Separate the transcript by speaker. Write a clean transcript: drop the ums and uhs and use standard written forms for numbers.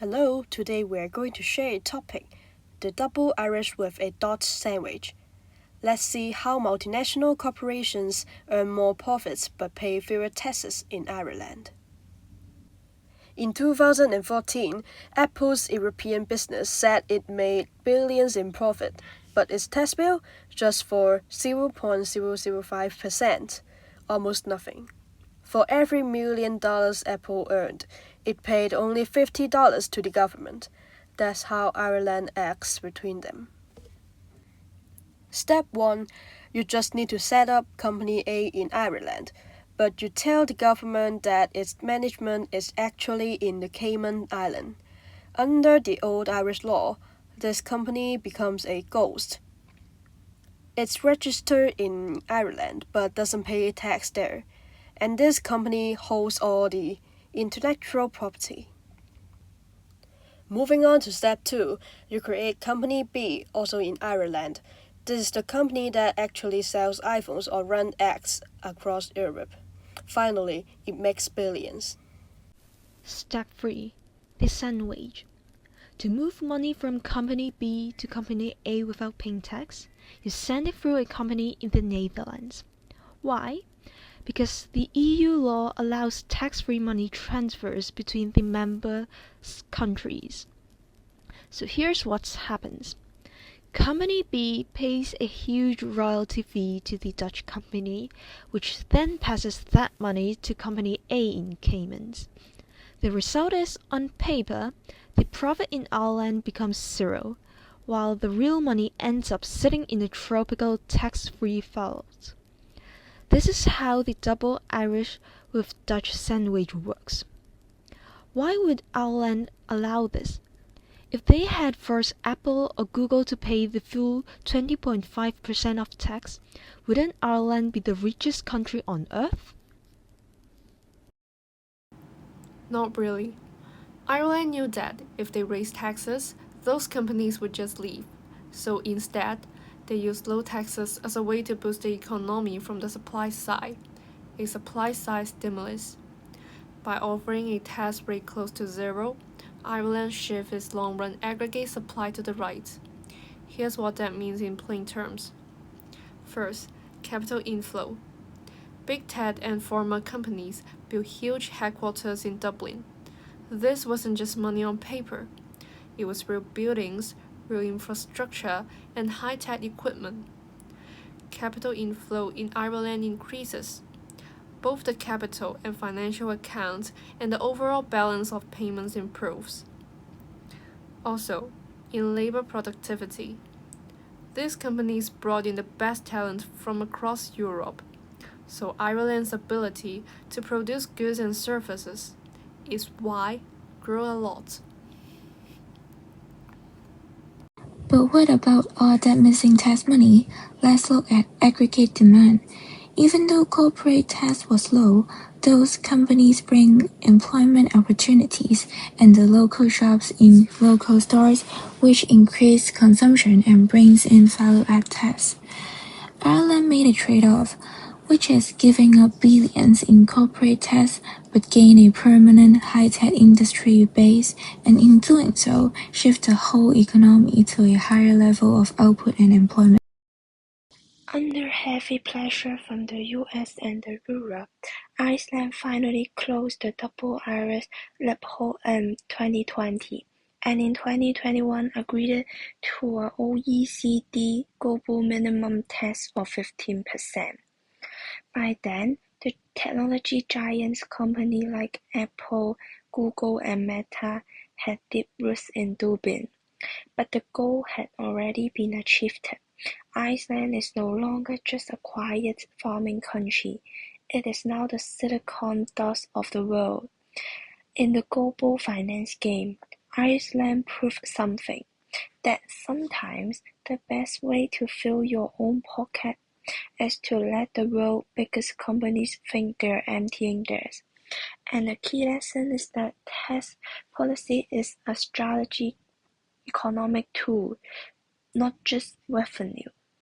Speaker 1: Hello, today we are going to share a topic, the double Irish with a Dutch sandwich. Let's see how multinational corporations earn more profits but pay fewer taxes in Ireland. In 2014, Apple's European business said it made billions in profit, but its tax bill just for 0.005%, almost nothing. For every $1 million Apple earned, it paid only $50 to the government. That's how Ireland acts between them. Step 1. You just need to set up Company A in Ireland, but you tell the government that its management is actually in the Cayman Islands. Under the old Irish law, this company becomes a ghost. It's registered in Ireland but doesn't pay tax there, and this company holds all the intellectual property. Moving on to step 2, you create Company B, also in Ireland. This is the company that actually sells iPhones or runs ads across Europe. Finally, it makes billions.
Speaker 2: Step 3. The sandwich. To move money from Company B to Company A without paying tax, you send it through a company in the Netherlands. Why? Because the EU law allows tax-free money transfers between the member countries. So here's what happens. Company B pays a huge royalty fee to the Dutch company, which then passes that money to Company A in Caymans. The result is, on paper, the profit in Ireland becomes zero, while the real money ends up sitting in the tropical tax-free vault. This is how the double Irish with Dutch sandwich works. Why would Ireland allow this? If they had forced Apple or Google to pay the full 20.5% of tax, wouldn't Ireland be the richest country on earth?
Speaker 3: Not really. Ireland knew that if they raised taxes, those companies would just leave. So instead, they used low taxes as a way to boost the economy from the supply side, a supply-side stimulus. By offering a tax rate close to zero, Ireland shifts its long-run aggregate supply to the right. Here's what that means in plain terms. First, capital inflow. Big tech and pharma companies built huge headquarters in Dublin. This wasn't just money on paper. It was real buildings, real infrastructure, and high-tech equipment. Capital inflow in Ireland increases. Both the capital and financial accounts and the overall balance of payments improves. Also, in labor productivity. These companies brought in the best talent from across Europe, so Ireland's ability to produce goods and services is why grew a lot.
Speaker 4: But what about all that missing tax money? Let's look at aggregate demand. Even though corporate tax was low, those companies bring employment opportunities and the local shops in local stores, which increase consumption and brings in value-add tax. Ireland made a trade-off, which is giving up billions in corporate tax but gain a permanent high-tech industry base, and in doing so, shift the whole economy to a higher level of output and employment.
Speaker 5: Under heavy pressure from the US and Europe, Iceland finally closed the double Irish loophole in 2020, and in 2021 agreed to an OECD global minimum tax of 15%. By then, the technology giants companies like Apple, Google, and Meta had deep roots in Dublin, but the goal had already been achieved. Iceland is no longer just a quiet farming country, it is now the Silicon Dust of the world. In the global finance game, Iceland proved something, that sometimes the best way to fill your own pocket is to let the world's biggest companies think they're emptying theirs. And the key lesson is that tax policy is a strategic economic tool, not just revenue.